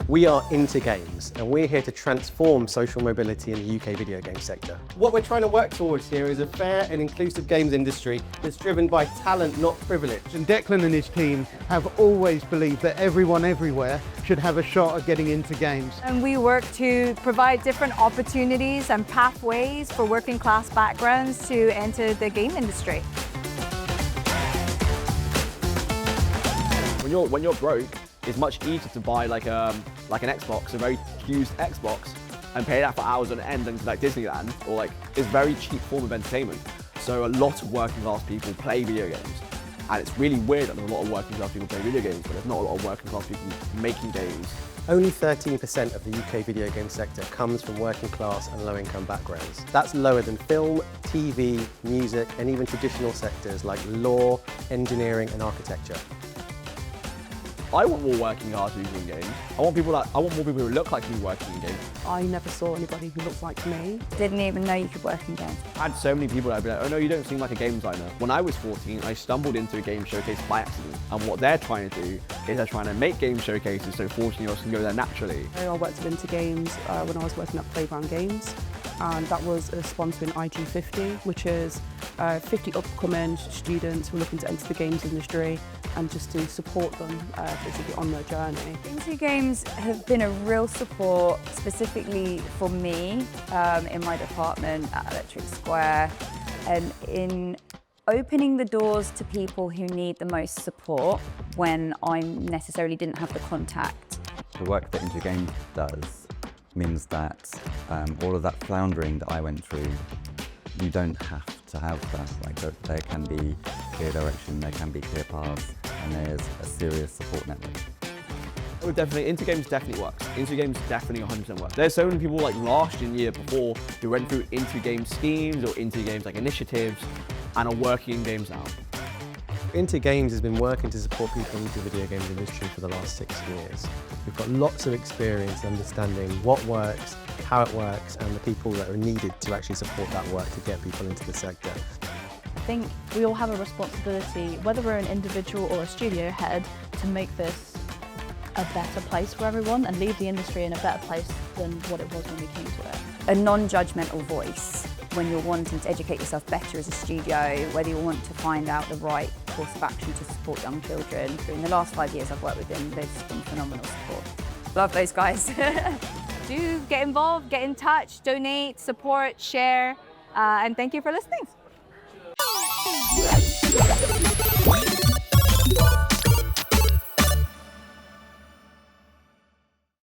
We are Into Games, and we're here to transform social mobility in the UK video game sector. What we're trying to work towards here is a fair and inclusive games industry that's driven by talent, not privilege. And Declan and his team have always believed that everyone everywhere should have a shot at getting into games. And we work to provide different opportunities and pathways for working class backgrounds to enter the game industry. When you're broke, it's much easier to buy like an Xbox, a very used Xbox, and pay that for hours on end than to like Disneyland, or like it's a very cheap form of entertainment. So a lot of working class people play video games. And it's really weird that there's a lot of working class people play video games, but there's not a lot of working class people making games. Only 13% of the UK video game sector comes from working class and low income backgrounds. That's lower than film, TV, music, and even traditional sectors like law, engineering, and architecture. I want more working class people in games. I want more people who look like me working in games. I never saw anybody who looked like me. Didn't even know you could work in games. I had so many people that would be like, oh no, you don't seem like a game designer. When I was 14, I stumbled into a game showcase by accident. And what they're trying to do is they're trying to make game showcases so 14-year-olds can go there naturally. I worked at Into Games when I was working at Playground Games, and that was sponsoring IG50, which is 50 upcoming students who are looking to enter the games industry, and just to support them basically on their journey. Into Games have been a real support, specifically for me in my department at Electric Square, and in opening the doors to people who need the most support when I necessarily didn't have the contact. The work that Into Games does means that all of that floundering that I went through, you don't have to have that. Like there can be clear direction, there can be clear paths, and there's a serious support network. Oh, definitely, Into Games definitely works. Into Games definitely 100% works. There's so many people like last year and year before who went through Into Games schemes or Into Games like initiatives and are working in games now. Into Games has been working to support people into the video games industry for the last 6 years. We've got lots of experience understanding what works, how it works, and the people that are needed to actually support that work to get people into the sector. I think we all have a responsibility, whether we're an individual or a studio head, to make this a better place for everyone and leave the industry in a better place than what it was when we came to it. A non-judgmental voice when you're wanting to educate yourself better as a studio, whether you want to find out the right course of action to support young children. In the last 5 years I've worked with them, they've just been phenomenal support. Love those guys. Do get involved, get in touch, donate, support, share, and thank you for listening.